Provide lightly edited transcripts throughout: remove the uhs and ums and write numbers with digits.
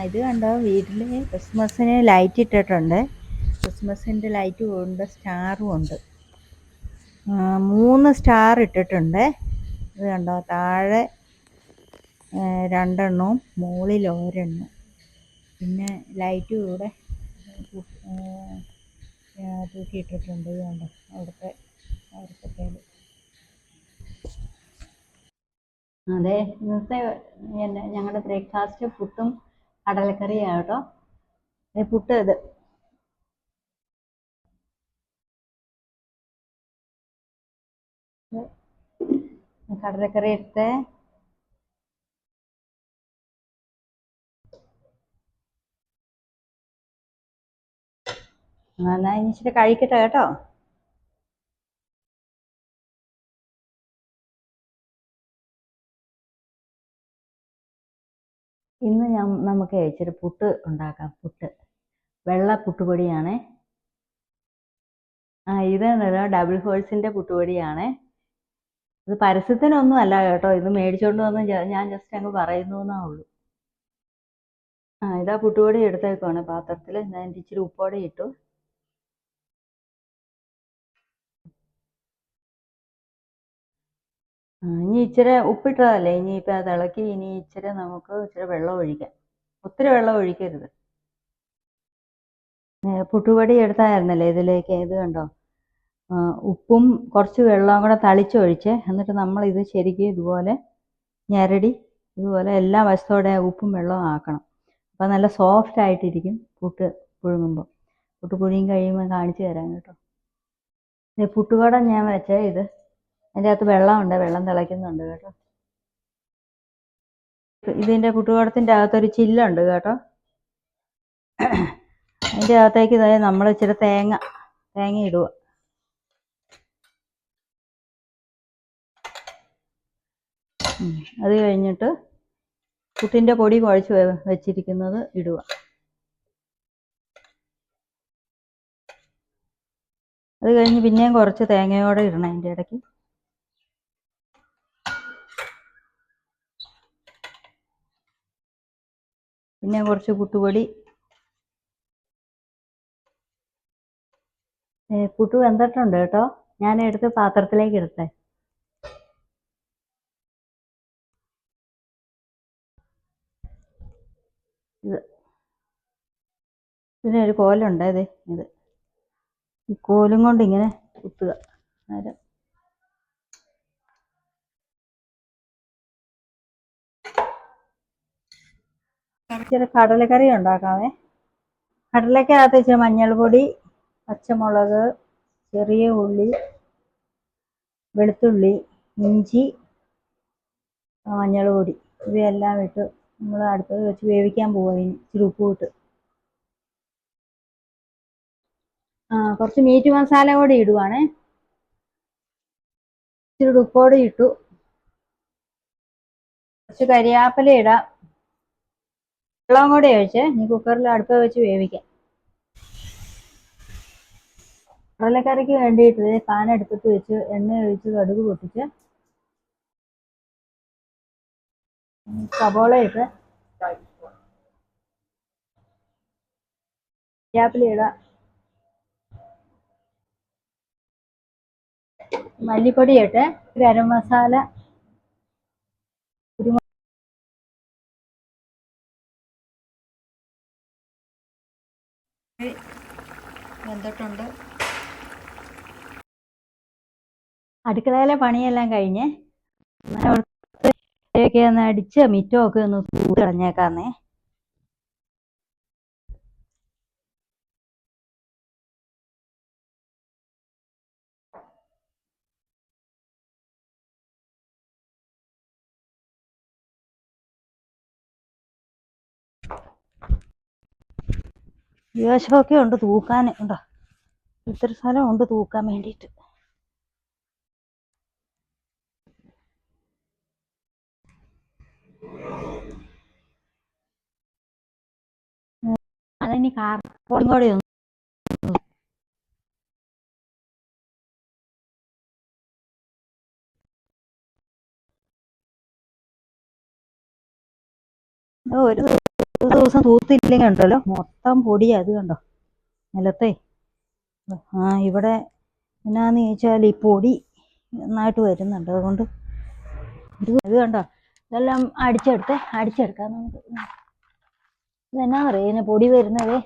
ഇത് കണ്ടോ, വീട്ടിൽ ക്രിസ്മസിന് ലൈറ്റ് ഇട്ടിട്ടുണ്ട്. ക്രിസ്മസിൻ്റെ ലൈറ്റ് കൊണ്ട് സ്റ്റാറും ഉണ്ട്. 3 സ്റ്റാർ ഇട്ടിട്ടുണ്ട്. ഇത് കണ്ടോ, താഴെ 2 മുകളിൽ ഒരെണ്ണം. പിന്നെ ലൈറ്റ് കൂടെ തൂക്കിയിട്ടിട്ടുണ്ട്. ഇത് കണ്ടോ, അവിടുത്തെ അതെ, ഇന്നത്തെ ഞങ്ങളുടെ ബ്രേക്ക്ഫാസ്റ്റ് പുട്ടും കടലക്കറിയാണ് കേട്ടോ. പുട്ട് ഇത് കടലക്കറി എടുത്ത് എന്നാൽ ഇച്ചിരി കഴിക്കട്ടെ കേട്ടോ. ഇന്ന് നമുക്ക് ഇച്ചിരി പുട്ട് ഉണ്ടാക്കാം. വെള്ള പുട്ടുപൊടിയാണേ. ഇത് ഡബിൾ ഹോഴ്സിൻ്റെ പുട്ടുപൊടിയാണേ. ഇത് പരസ്യത്തിനൊന്നും അല്ല കേട്ടോ. ഇത് മേടിച്ചോണ്ട് വന്ന് ഞാൻ ജസ്റ്റ് അങ്ങ് പറയുന്നു എന്നേ ഉള്ളൂ. ഇതാ പുട്ടുപൊടി എടുത്തേക്കുവാണ് പാത്രത്തിൽ. ഞാൻ ഇച്ചിരി ഉപ്പോടെ ഇട്ടു. ഇനി ഇച്ചിരി ഉപ്പിട്ടതല്ലേ, ഇനിയിപ്പോൾ അത് ഇളക്കി ഇനി നമുക്ക് ഇച്ചിരി വെള്ളം ഒഴിക്കാം. ഒത്തിരി വെള്ളം ഒഴിക്കരുത്. പുട്ടുപൊടി എടുത്തായിരുന്നല്ലേ ഇതിലേക്ക്. ഇത് കണ്ടോ, ഉപ്പും കുറച്ച് വെള്ളവും കൂടെ തളിച്ചൊഴിച്ച്, എന്നിട്ട് നമ്മൾ ഇത് ശരിക്കും ഇതുപോലെ ഞെരടി ഇതുപോലെ എല്ലാ വശത്തോടെ ഉപ്പും വെള്ളവും ആക്കണം. അപ്പോൾ നല്ല സോഫ്റ്റ് ആയിട്ടിരിക്കും പുട്ട് പുഴുങ്ങുമ്പോൾ. പുട്ട് പുഴുങ്ങി കഴിയുമ്പോൾ കാണിച്ചു തരാം കേട്ടോ. പുട്ടുകുടം ഞാൻ വെച്ചേ. അതിൻ്റെ അകത്ത് വെള്ളമുണ്ട്, വെള്ളം തിളയ്ക്കുന്നുണ്ട് കേട്ടോ. ഇതിൻ്റെ പുട്ടുകുടത്തിൻ്റെ അകത്തൊരു ചില്ലുണ്ട് കേട്ടോ. അതിൻ്റെ അകത്തേക്ക് നമ്മൾ ഇച്ചിരി തേങ്ങ ഇടുക. അത് കഴിഞ്ഞിട്ട് പുട്ടിൻ്റെ പൊടി കുഴച്ച് വെച്ചിരിക്കുന്നത് ഇടുക. അത് കഴിഞ്ഞ് പിന്നെയും കുറച്ച് തേങ്ങയോടെ ഇടണം അതിൻ്റെ ഇടയ്ക്ക്. പിന്നെ കുറച്ച് പുട്ടുപൊടി. പുട്ട് വെന്തിട്ടുണ്ട് കേട്ടോ. ഞാൻ എടുത്ത് പാത്രത്തിലേക്ക് എടുത്തേ. ഇതിനൊരു കോലുണ്ട്. ഇത് ഈ കോലും കൊണ്ട് ഇങ്ങനെ കുത്തുക. നേരം ഇച്ചിരി കടലക്കറി ഉണ്ടാക്കാവേ. കടലക്കകത്ത് ഇച്ചിരി മഞ്ഞൾപ്പൊടി, പച്ചമുളക്, ചെറിയ ഉള്ളി, വെളുത്തുള്ളി, ഇഞ്ചി, മഞ്ഞൾ പൊടി ഇവയെല്ലാം ഇട്ട് നമ്മൾ അടുപ്പത്ത് വെച്ച് വേവിക്കാൻ പോവുക. ഇച്ചിരി ഉപ്പ് ഇട്ട് കുറച്ച് മീറ്റ് മസാല കൂടി ഇടുവാണേ. ഇച്ചിരി ഉപ്പോടെ ഇട്ടു. കുറച്ച് കരിയാപ്പില ഇടാം. വെള്ളം കൂടി ഒഴിച്ച് ഇനി കുക്കറിൽ അടുപ്പ് വെച്ച് വേവിക്കാം. കടലക്കറിക്ക് വേണ്ടിയിട്ട് പാൻ അടുപ്പത്ത് വെച്ച് എണ്ണ ഒഴിച്ച് കടുക് പൊട്ടിച്ച് സവോള ഇട്ട് കരിയാപ്പില ഇടാം. മല്ലിപ്പൊടി ഇട്ട് ഗരം മസാല, വെന്തിട്ടുണ്ട്. അടുക്കളയിലെ പണിയെല്ലാം കഴിഞ്ഞ് ഒന്ന് അടിച്ച് മിറ്റമൊക്കെ ഒന്ന് തൂത്ത് കളഞ്ഞേക്കാന്നേ. ദിവസമൊക്കെ ഉണ്ട് തൂക്കാൻ. ഉണ്ടോ, ഇത്ര സ്ഥലം ഉണ്ട് തൂക്കാൻ വേണ്ടിയിട്ട്. അതിനി കാർപോർട്ടും കൂടെ ഒന്ന് ഒരു ഒരു ദിവസം തൂത്തില്ലെങ്കിൽ ഉണ്ടല്ലോ മൊത്തം പൊടിയാ. അത് കണ്ടോ നിലത്തെ. ഇവിടെ എന്നാന്ന് ചോദിച്ചാൽ ഈ പൊടി നന്നായിട്ട് വരുന്നുണ്ട്. അതുകൊണ്ട് ഇത് കണ്ടോ ഇതെല്ലാം അടിച്ചെടുക്കാം നമുക്ക്. ഇതെന്നാ പറയുക ഇതിന് പൊടി വരുന്നത്.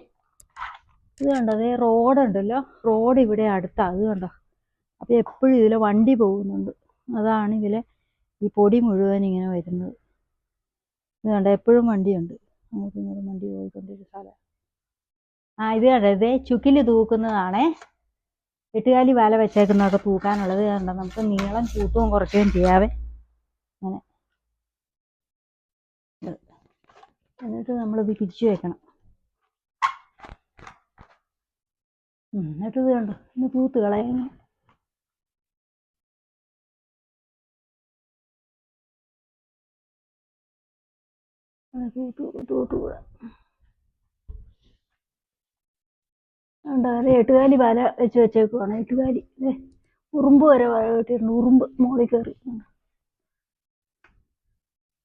ഇത് കണ്ടോ അതേ റോഡുണ്ടല്ലോ, റോഡ് ഇവിടെ അടുത്താ. അത് കണ്ടോ. അപ്പോൾ എപ്പോഴും ഇതിലെ വണ്ടി പോകുന്നുണ്ട്. അതാണ് ഇതിലെ ഈ പൊടി മുഴുവൻ ഇങ്ങനെ വരുന്നത്. ഇത് കണ്ടോ എപ്പോഴും വണ്ടിയുണ്ട്. അങ്ങോട്ടും ഇങ്ങോട്ടും വണ്ടി പോയിക്കൊണ്ടിരിക്കുന്ന സ്ഥലം. ഇത് കണ്ടോ ഇതേ ചുക്കില് തൂക്കുന്നതാണേ. എട്ടുകാലി വല വെച്ചേക്കുന്നതൊക്കെ തൂക്കാനുള്ളത്. കണ്ടോ നമുക്ക് നീളം കൂട്ടുകയും കുറയ്ക്കുകയും ചെയ്യാവേ. അങ്ങനെ എന്നിട്ട് നമ്മളിത് തിരിച്ചു വെക്കണം. എന്നിട്ട് ഇത് കണ്ടോ ഇന്ന് തൂത്ത് കളയുന്നു. തൂത്തുകൂടാ. ഉണ്ടോ അത് എട്ടുകാലി വല വെച്ച് വെച്ചേക്കുവാണ്. എട്ടുകാലി ഉറുമ്പ് വരെ വല കെട്ടിയിട്ടുണ്ട്. ഉറുമ്പ് മോളിൽ കയറി.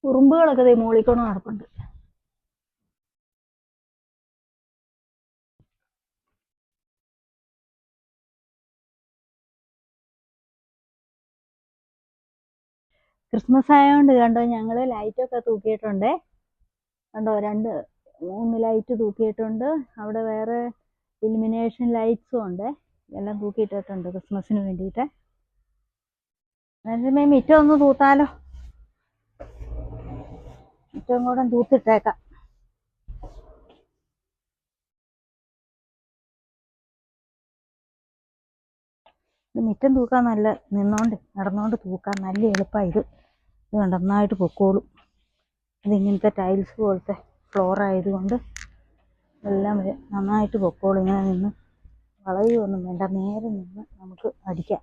ഉറുമ്പുകളൊക്കെ മോളിക്കൊണ്ട് നടപ്പുണ്ട്. ക്രിസ്മസ് ആയതുകൊണ്ട് കണ്ടോ ഞങ്ങൾ ലൈറ്റൊക്കെ തൂക്കിയിട്ടുണ്ട്. കണ്ടോ 2-3 ലൈറ്റ് തൂക്കിയിട്ടുണ്ട്. അവിടെ വേറെ ഇലുമിനേഷൻ ലൈറ്റ്സും ഉണ്ട്. എല്ലാം തൂക്കിയിട്ടിട്ടുണ്ട് ക്രിസ്മസിന് വേണ്ടിയിട്ട്. അതേസമയം മിറ്റം ഒന്ന് തൂത്താലോ. മിറ്റം കൂടെ തൂത്തിട്ടേക്കാം. ഇത് മിറ്റം തൂക്കാൻ നല്ല നടന്നുകൊണ്ട് തൂക്കാൻ നല്ല എളുപ്പമാണ്. ഇത് കണ്ടോ നന്നായിട്ട് പൊക്കോളും. ഇതിങ്ങനത്തെ ടൈൽസ് പോലത്തെ ഫ്ലോർ ആയതുകൊണ്ട് എല്ലാം നന്നായിട്ട് പൊക്കോളും. ഇങ്ങനെ നിന്ന് വളയുമൊന്നും വേണ്ട, നേരെ നിന്ന് നമുക്ക് അടിക്കാം.